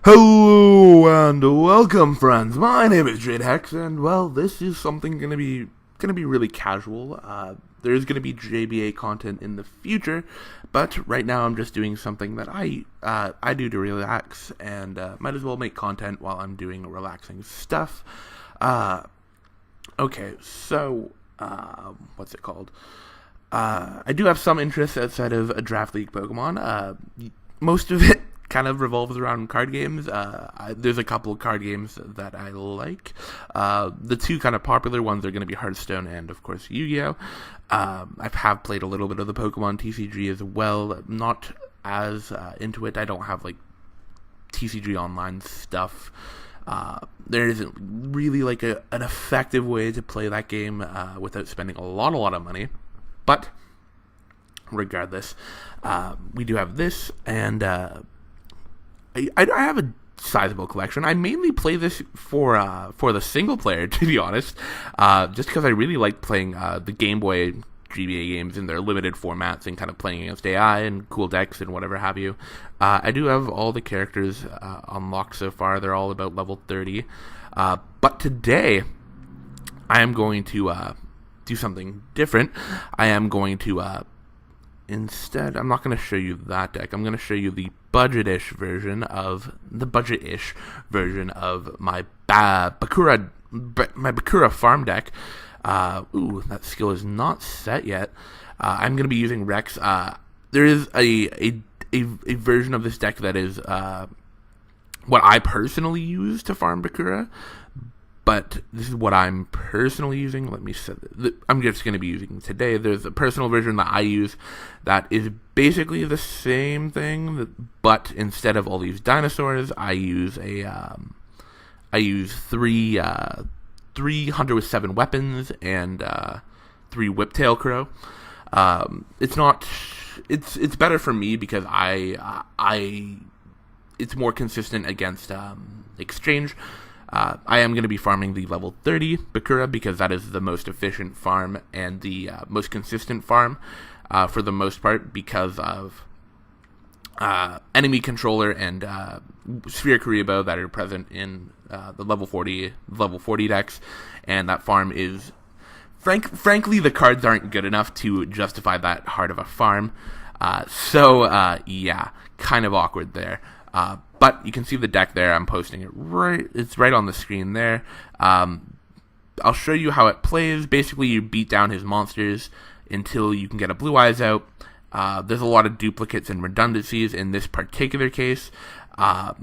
Hello and welcome, friends. My name is Jadehex, and well, this is something gonna be really casual. There's gonna be JBA content in the future, but right now I'm just doing something that I do to relax, and might as well make content while I'm doing relaxing stuff. Okay, so what's it called? I do have some interest outside of a Draft League Pokemon. Most of it kind of revolves around card games. There's a couple of card games that I like. The two kind of popular ones are going to be Hearthstone and, of course, Yu-Gi-Oh! I have played a little bit of the Pokemon TCG as well. Not as into it. I don't have, like, TCG Online stuff. There isn't really, like, an effective way to play that game without spending a lot of money. But regardless, we do have this, and I have a sizable collection. I mainly play this for the single player, to be honest, just because I really like playing the Game Boy GBA games in their limited formats and kind of playing against AI and cool decks and whatever have you. I do have all the characters unlocked so far. They're all about level 30. But today, I am going to do something different. I am going to instead, I'm not going to show you that deck. I'm going to show you the budget-ish version of my Bakura farm deck. Ooh, that skill is not set yet. I'm going to be using Rex. There is a version of this deck that is what I personally use to farm Bakura, but this is what I'm personally using. Let me set it. I'm just going to be using today. There's a personal version that I use that is basically the same thing, but instead of all these dinosaurs, I use three Hunter with 7 weapons and 3 Whiptail Crow. It's better for me because it's more consistent against exchange. I am going to be farming the level 30 Bakura because that is the most efficient farm and the most consistent farm for the most part because of enemy controller and Sphere Kuriboh that are present in the level 40 decks, and that farm is frankly the cards aren't good enough to justify that hard of a farm. Yeah, kind of awkward there. But you can see the deck there. I'm posting it it's right on the screen there. I'll show you how it plays. Basically, you beat down his monsters until you can get a Blue Eyes out. There's a lot of duplicates and redundancies in this particular case. But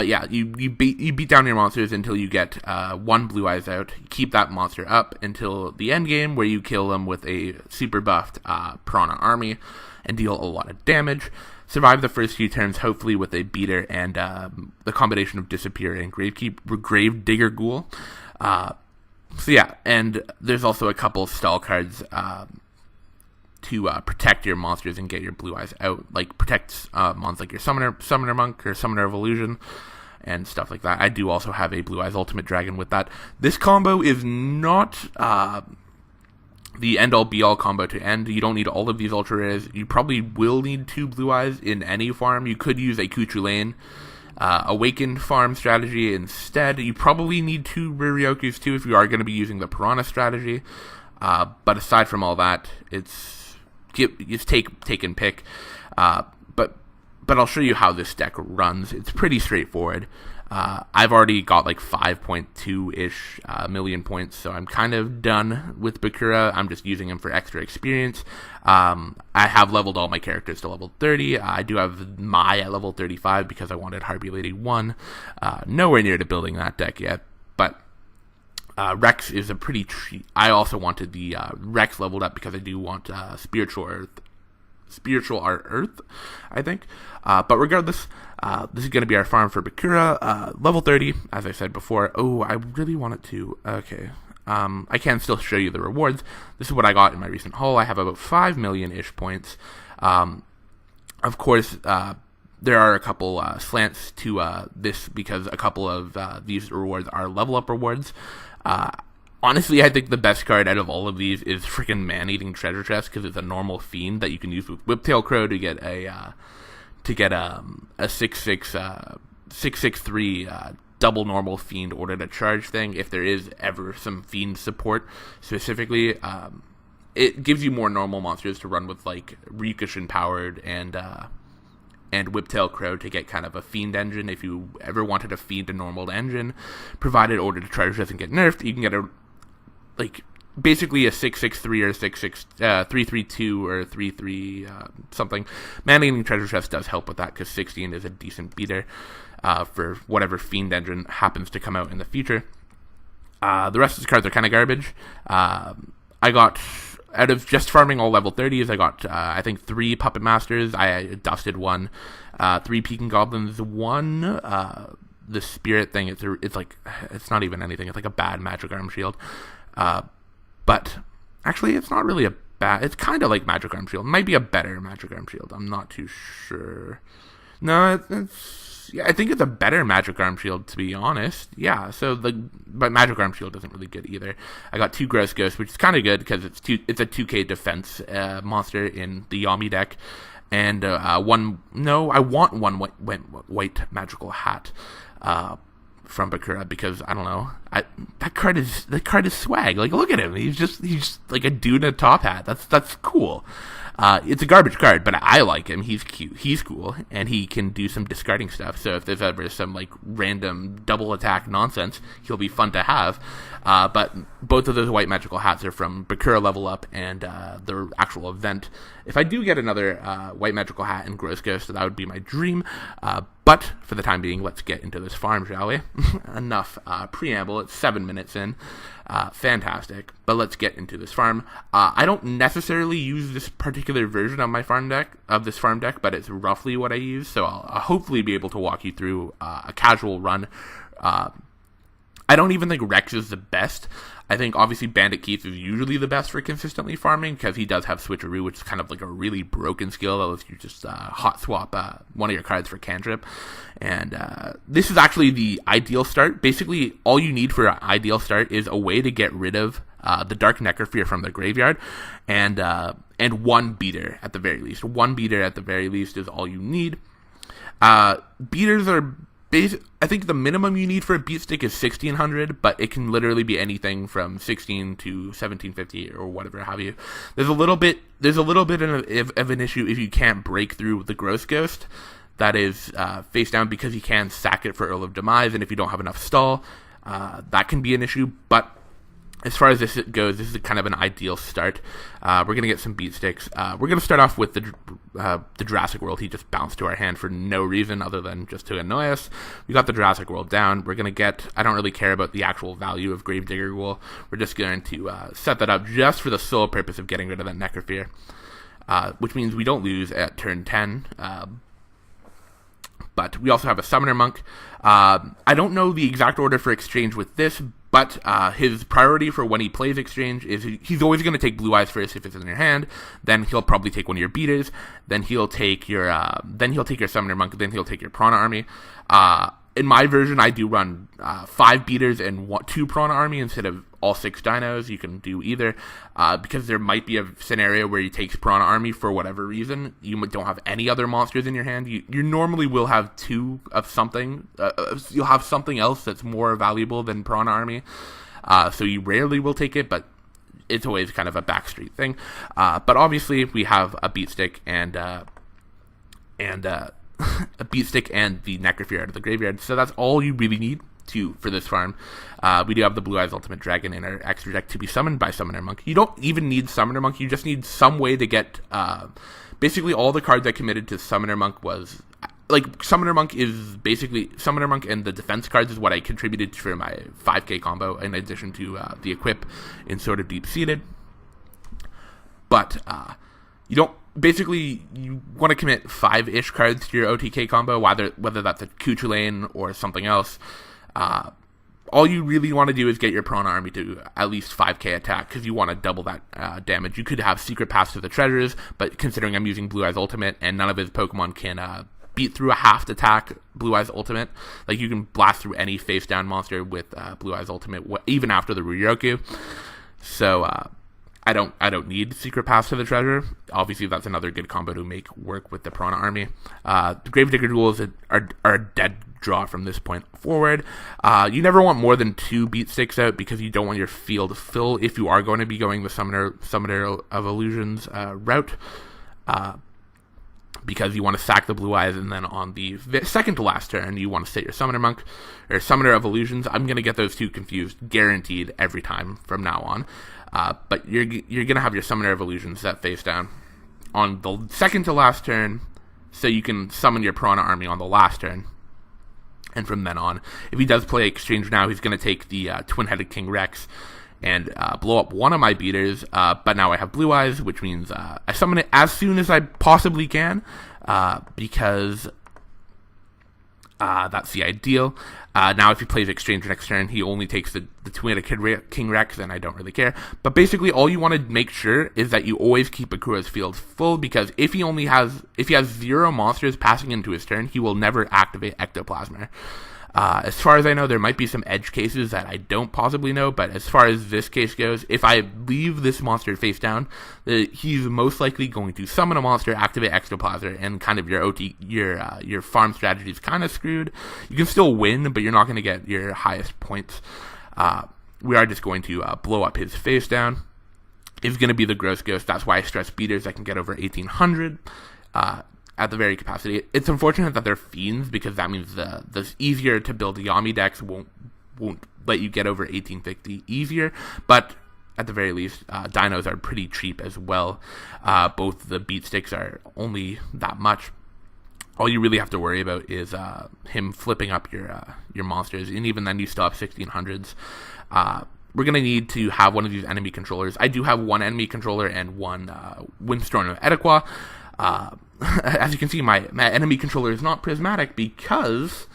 yeah, you beat down your monsters until you get 1 Blue Eyes out. You keep that monster up until the end game, where you kill them with a super buffed Piranha army and deal a lot of damage. Survive the first few turns, hopefully with a beater and the combination of Disappear and Gravedigger Ghoul. So yeah, and there's also a couple of stall cards to protect your monsters and get your Blue Eyes out, like protect mons like your Summoner Monk or Summoner of Illusion and stuff like that. I do also have a Blue Eyes Ultimate Dragon with that. This combo is not the end-all be-all combo to end. You don't need all of these ultra rares. You probably will need 2 Blue Eyes in any farm. You could use a Kuchulain Awakened farm strategy instead. You probably need 2 Riryokus too if you are going to be using the Piranha strategy. But aside from all that, it's take and pick. But I'll show you how this deck runs. It's pretty straightforward. I've already got like 5.2-ish million points, so I'm kind of done with Bakura. I'm just using him for extra experience. I have leveled all my characters to level 30. I do have Mai at level 35 because I wanted Harpy Lady 1. Nowhere near to building that deck yet, but Rex is a pretty treat. I also wanted the Rex leveled up because I do want Spiritual Art Earth, I think. But regardless, this is going to be our farm for Bakura. Level 30, as I said before. Oh, I really wanted to. Okay. I can still show you the rewards. This is what I got in my recent haul. I have about 5 million-ish points. Of course, there are a couple slants to this because a couple of these rewards are level up rewards. Honestly, I think the best card out of all of these is freaking Man-Eating Treasure Chest because it's a normal fiend that you can use with Whiptail Crow to get a to get a 663 double normal fiend order to charge thing. If there is ever some fiend support specifically, it gives you more normal monsters to run with, like Ryukushin powered and Whiptail Crow to get kind of a fiend engine. If you ever wanted a fiend a normal engine, provided order to charge doesn't get nerfed, you can get basically a 663 or 332 or 33 something. Man-Eating Treasure Chest does help with that because 16 is a decent beater for whatever fiend engine happens to come out in the future. The rest of the cards are kind of garbage. I got, out of just farming all level 30s, I got I think 3 Puppet Masters. I dusted 1, 3 Peking Goblins, 1 the Spirit thing. It's not even anything. It's like a bad Magic Arm Shield. But actually, it's not really a bad. It's kind of like Magic Arm Shield. It might be a better Magic Arm Shield. I'm not too sure. No, I think it's a better Magic Arm Shield, to be honest. Yeah. But Magic Arm Shield isn't really good either. I got 2 Gross Ghosts, which is kind of good because it's a 2K defense monster in the Yami deck, and one. No, I want 1 white magical hat. From Bakura, because I don't know, that card is swag. Like, look at him, he's just like a dude in a top hat. That's cool. It's a garbage card, but I like him. He's cute, he's cool, and he can do some discarding stuff. So if there's ever some like random double attack nonsense, he'll be fun to have. But both of those white magical hats are from Bakura Level Up and the actual event. If I do get another white magical hat and Gross Ghost, that would be my dream. But for the time being, let's get into this farm, shall we? Enough preamble. It's 7 minutes in. Fantastic. But let's get into this farm. I don't necessarily use this particular version of my farm deck, but it's roughly what I use. So I'll hopefully be able to walk you through a casual run. I don't even think Rex is the best. I think obviously Bandit Keith is usually the best for consistently farming because he does have Switcheroo, which is kind of like a really broken skill that lets you just hot swap one of your cards for cantrip. And this is actually the ideal start. Basically, all you need for an ideal start is a way to get rid of the Dark Necrofear from the graveyard, and 1 beater at the very least. 1 beater at the very least is all you need. Beaters are I think the minimum you need for a beat stick is 1600, but it can literally be anything from 16 to 1750 or whatever have you. There's a little bit of an issue if you can't break through the Gross Ghost. That is face down because you can sack it for Earl of Demise, and if you don't have enough stall, that can be an issue. But as far as this goes, this is kind of an ideal start. We're going to get some beat sticks. We're going to start off with the Jurassic World. He just bounced to our hand for no reason other than just to annoy us. We got the Jurassic World down. We're going to get, I don't really care about the actual value of Gravedigger Wool. We're just going to set that up just for the sole purpose of getting rid of that Necrofear, which means we don't lose at turn 10. But we also have a Summoner Monk. I don't know the exact order for exchange with this, but his priority for when he plays exchange is he's always going to take Blue Eyes first if it's in your hand. Then he'll probably take one of your beaters. Then he'll take your Summoner Monk. Then he'll take your Prana Army. In my version, I do run 5 beaters and 2 Prana Army instead of all 6 dinos. You can do either, because there might be a scenario where he takes Prana Army for whatever reason. You don't have any other monsters in your hand. You normally will have 2 of something. You'll have something else that's more valuable than Prana Army. So you rarely will take it, but it's always kind of a backstreet thing. But obviously, we have a beat stick and a beat stick and the Necrofear out of the graveyard. So that's all you really need for this farm. We do have the Blue Eyes Ultimate Dragon in our extra deck to be summoned by Summoner Monk. You don't even need Summoner Monk. You just need some way to get basically all the cards I committed to Summoner Monk was like Summoner Monk is basically Summoner Monk, and the defense cards is what I contributed for my 5k combo in addition to the equip in Sword of Deep Seated. But you don't. Basically, you want to commit 5-ish cards to your OTK combo, whether that's a Kuchulain or something else. All you really want to do is get your Prana Army to at least 5k attack, because you want to double that damage. You could have Secret Paths to the Treasures, but considering I'm using Blue Eyes Ultimate, and none of his Pokemon can beat through a half attack Blue Eyes Ultimate, like you can blast through any face-down monster with Blue Eyes Ultimate, even after the Ryukyu. So, I don't need Secret Pass to the Treasure. Obviously, that's another good combo to make work with the Piranha Army. The Gravedigger Duels are a dead draw from this point forward. You never want more than 2 beat sticks out because you don't want your field full if you are going to be going the Summoner of Illusions route. Because you want to sack the Blue Eyes, and then on the second to last turn, you want to set your Summoner Monk, or Summoner of Illusions. I'm going to get those two confused, guaranteed, every time from now on. But you're going to have your Summoner of Illusions set face down on the second to last turn, so you can summon your Piranha Army on the last turn. And from then on, if he does play Exchange now, he's going to take the Twin-Headed King Rex and blow up one of my beaters, but now I have Blue Eyes, which means I summon it as soon as I possibly can, because that's the ideal. Now if he plays Exchange next turn, he only takes the Twin-Headed King Rex, and I don't really care. But basically, all you want to make sure is that you always keep Bakura's field full, because if he has 0 monsters passing into his turn, he will never activate Ectoplasmer. As far as I know, there might be some edge cases that I don't possibly know, but as far as this case goes, if I leave this monster face down, he's most likely going to summon a monster, activate Ectoplasm, and kind of your farm strategy is kind of screwed. You can still win, but you're not going to get your highest points. We are just going to blow up his face down. It's going to be the Gross Ghost. That's why I stress beaters that can get over 1800. At the very capacity. It's unfortunate that they're fiends, because that means the easier to build Yami decks won't let you get over 1850 easier, but at the very least, dinos are pretty cheap as well. Both the beat sticks are only that much. All you really have to worry about is him flipping up your monsters, and even then you still have 1600s. We're going to need to have one of these enemy controllers. I do have one enemy controller and one Windstorm of Edequa. As you can see, my enemy controller is not prismatic because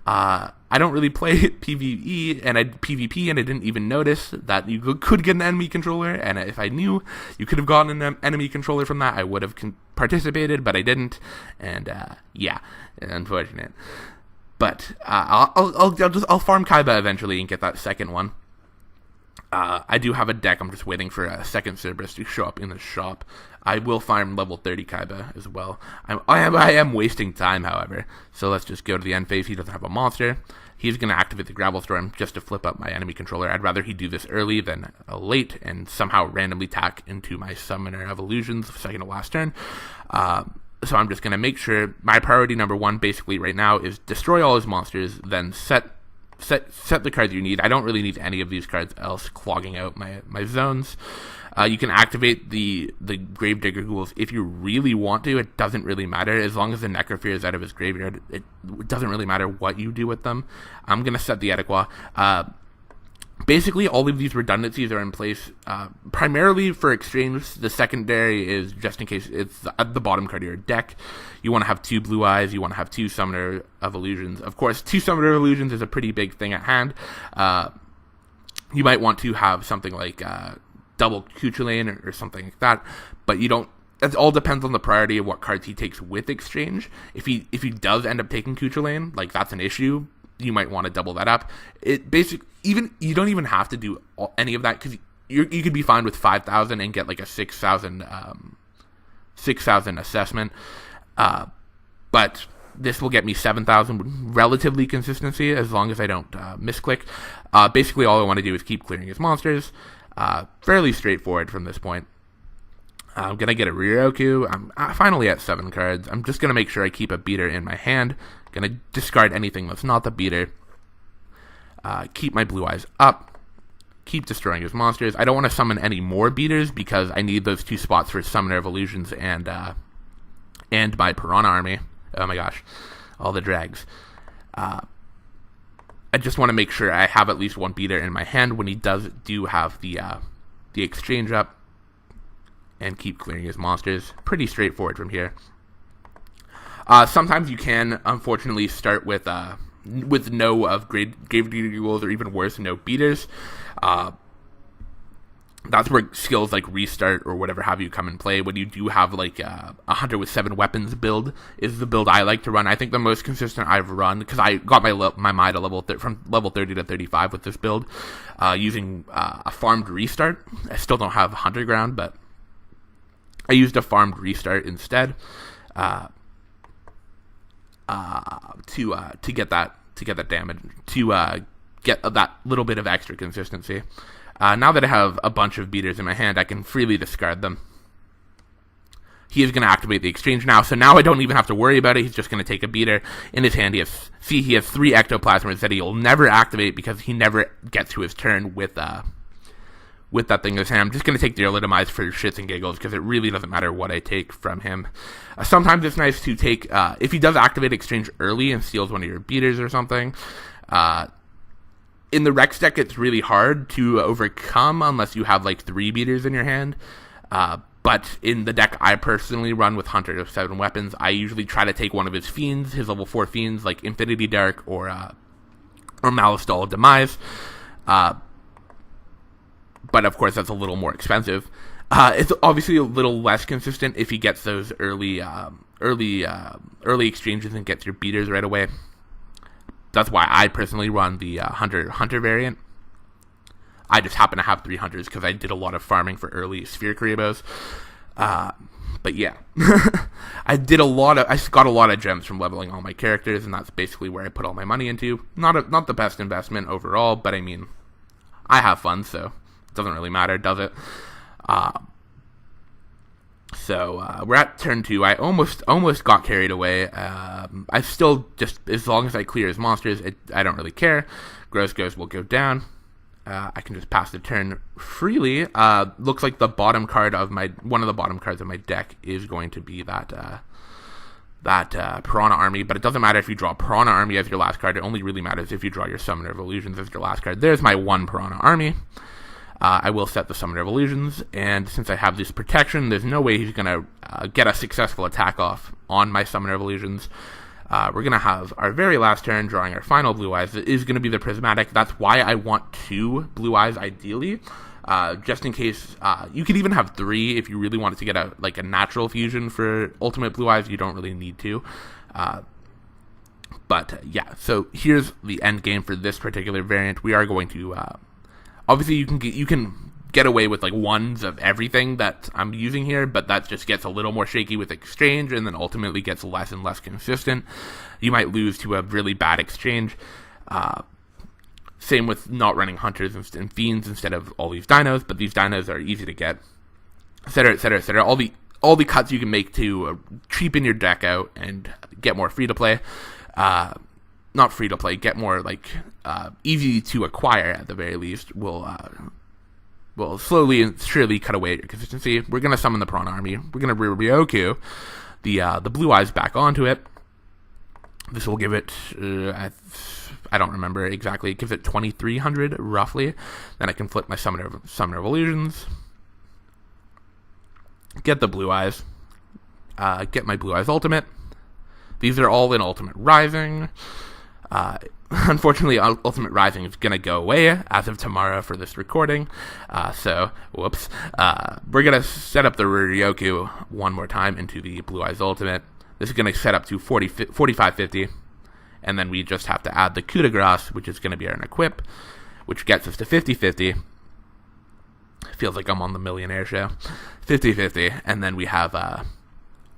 I don't really play PvP, and I didn't even notice that you could get an enemy controller, and if I knew you could have gotten an enemy controller from that, I would have participated, but I didn't, and yeah, unfortunate. But I'll farm Kaiba eventually and get that second one. I do have a deck. I'm just waiting for a second Cerberus to show up in the shop. I will farm level 30 Kaiba as well. I am wasting time, however. So let's just go to the end phase. He doesn't have a monster. He's going to activate the Gravel Storm just to flip up my enemy controller. I'd rather he do this early than late and somehow randomly tack into my Summoner of Illusions second to last turn. So I'm just going to make sure my priority number 1 basically right now is destroy all his monsters, then set the cards you need. I don't really need any of these cards else clogging out my zones. You can activate the Gravedigger Ghouls if you really want to. It doesn't really matter. As long as the Necrophere is out of his graveyard, it doesn't really matter what you do with them. I'm going to set the Edequa. Basically, all of these redundancies are in place primarily for Exchange. The secondary is just in case it's at the bottom card of your deck. You want to have 2 Blue Eyes. You want to have 2 Summoner of Illusions. Of course, 2 Summoner of Illusions is a pretty big thing at hand. You might want to have something like double Cuchulainn or something like that, but you don't. It all depends on the priority of what cards he takes with Exchange. If he does end up taking Cuchulainn, like that's an issue. You might want to double that up. You don't even have to do any of that, because you could be fine with 5,000 and get like a 6,000 assessment. But this will get me 7,000 relatively consistency as long as I don't misclick. Basically, all I want to do is keep clearing his monsters. Fairly straightforward from this point. I'm going to get a Ryoku. I'm finally at 7 cards. I'm just going to make sure I keep a beater in my hand. Going to discard anything that's not the beater. Keep my Blue Eyes up. Keep destroying his monsters. I don't want to summon any more beaters because I need those 2 spots for Summoner of Illusions and my Piranha Army. Oh my gosh. All the drags. I just want to make sure I have at least 1 beater in my hand when he do have the Exchange up. And keep clearing his monsters. Pretty straightforward from here. Sometimes you can, unfortunately, start with no of Gravedigger Ghouls, or even worse, no beaters. that's where skills like Restart or whatever have you come in play. When you do have like a hunter with 7 weapons build is the build I like to run. I think the most consistent I've run, because I got my Mai to from level 30 to 35 with this build, using a farmed Restart. I still don't have Hunter Ground, but I used a farmed Restart instead to get that damage, to get that little bit of extra consistency. Now that I have a bunch of beaters in my hand, I can freely discard them. He is going to activate the exchange now, so now I don't even have to worry about it. He's just going to take a beater. In his hand, he has 3 ectoplasmers that he'll never activate because he never gets to his turn with that thing in his hand. I'm just going to take the Earlitomize for shits and giggles because it really doesn't matter what I take from him. Sometimes it's nice to take, if he does activate exchange early and steals one of your beaters or something, in the Rex deck, it's really hard to overcome unless you have like 3 beaters in your hand. But in the deck I personally run with Hunter of 7 weapons, I usually try to take one of his fiends, his level 4 fiends, like Infinity Dark or Malistol Demise. But of course, that's a little more expensive. It's obviously a little less consistent if he gets those early exchanges and gets your beaters right away. That's why I personally run the Hunter variant. I just happen to have 3 Hunters because I did a lot of farming for early Sphere Kuribohs. But yeah, I got a lot of gems from leveling all my characters, and that's basically where I put all my money into. Not the best investment overall, but I mean, I have fun, so it doesn't really matter, does it? So we're at turn 2. I almost got carried away. I still just, as long as I clear his monsters, I don't really care. Gross Ghost will go down. I can just pass the turn freely. Looks like the bottom card of one of the bottom cards of my deck is going to be that Piranha Army, but it doesn't matter if you draw Piranha Army as your last card. It only really matters if you draw your Summoner of Illusions as your last card. There's my 1 Piranha Army. I will set the Summoner of Illusions, and since I have this protection, there's no way he's going to get a successful attack off on my Summoner of Illusions. We're going to have our very last turn, drawing our final Blue Eyes. It is going to be the Prismatic. That's why I want 2 Blue Eyes, ideally, just in case. You could even have 3 if you really wanted to get a natural fusion for Ultimate Blue Eyes. You don't really need to. But yeah, so here's the end game for this particular variant. We are going to... obviously, you can get away with like 1s of everything that I'm using here, but that just gets a little more shaky with exchange, and then ultimately gets less and less consistent. You might lose to a really bad exchange. Same with not running Hunters and Fiends instead of all these Dinos, but these Dinos are easy to get, etc., etc., etc. All the cuts you can make to cheapen your deck out and get more free to play. Not free to play, get more easy to acquire at the very least. Will slowly and surely cut away at your consistency. We're gonna summon the Piranha Army. We're gonna Ryoku the Blue Eyes back onto it. This will give it I don't remember exactly. It gives it 2,300 roughly. Then I can flip my Summoner of Illusions. Get the Blue Eyes. Get my Blue Eyes Ultimate. These are all in Ultimate Rising. Unfortunately, Ultimate Rising is going to go away as of tomorrow for this recording. So, whoops. We're going to set up the Ryoku one more time into the Blue Eyes Ultimate. This is going to set up to 4550. And then we just have to add the Coup de Grace, which is going to be our equip, which gets us to 5050. Feels like I'm on the Millionaire Show. 5050. And then we have...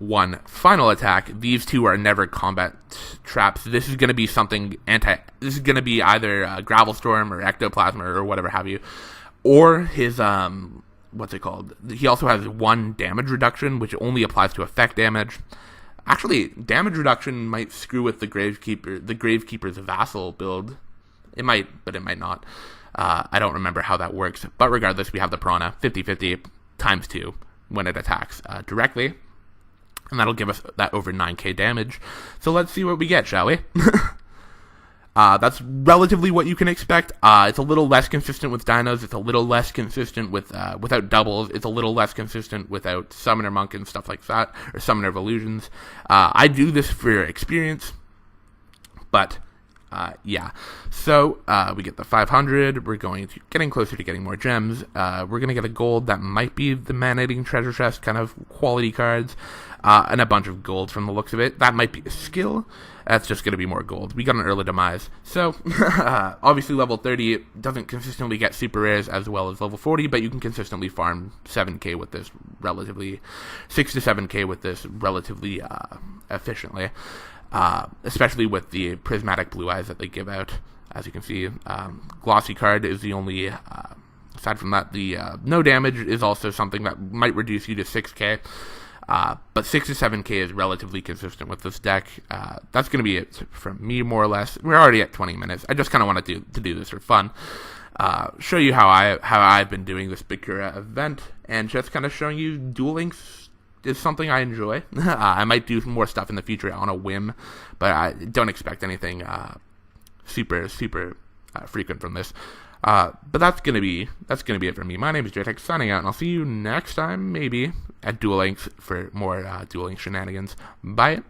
1 final attack. These 2 are never combat traps. This is going to be something this is going to be either Gravel Storm or Ectoplasma or whatever have you, or his what's it called? He also has 1 damage reduction, which only applies to effect damage. Actually, damage reduction might screw with the Gravekeeper's Vassal build. It might, but it might not. I don't remember how that works. But regardless, we have the Piranha 50/50 times 2 when it attacks directly. And that'll give us that over 9k damage. So let's see what we get, shall we? That's relatively what you can expect. It's a little less consistent with Dinos. It's a little less consistent without doubles. It's a little less consistent without Summoner Monk and stuff like that, or Summoner of Illusions. I do this for experience, but Yeah. So we get the 500. We're getting closer to getting more gems. We're going to get a gold that might be the man-eating treasure chest kind of quality cards, and a bunch of gold from the looks of it. That might be a skill. That's just going to be more gold. We got an early demise. So, obviously level 30 doesn't consistently get super rares as well as level 40, but you can consistently farm 7k with this relatively, 6 to 7k with this relatively efficiently. Especially with the prismatic blue eyes that they give out. As you can see, glossy card is the only, aside from that, the no damage is also something that might reduce you to 6k. But 6 to 7k is relatively consistent with this deck. That's going to be it from me, more or less. We're already at 20 minutes. I just kind of wanted to do this for fun. Show you how I've been doing this Bakura event, and just kind of showing you Duel Links is something I enjoy. I might do more stuff in the future on a whim, but I don't expect anything super frequent from this. But that's gonna be it for me. My name is Jadehex, signing out, and I'll see you next time, maybe at Duel Links for more Duel Links shenanigans. Bye.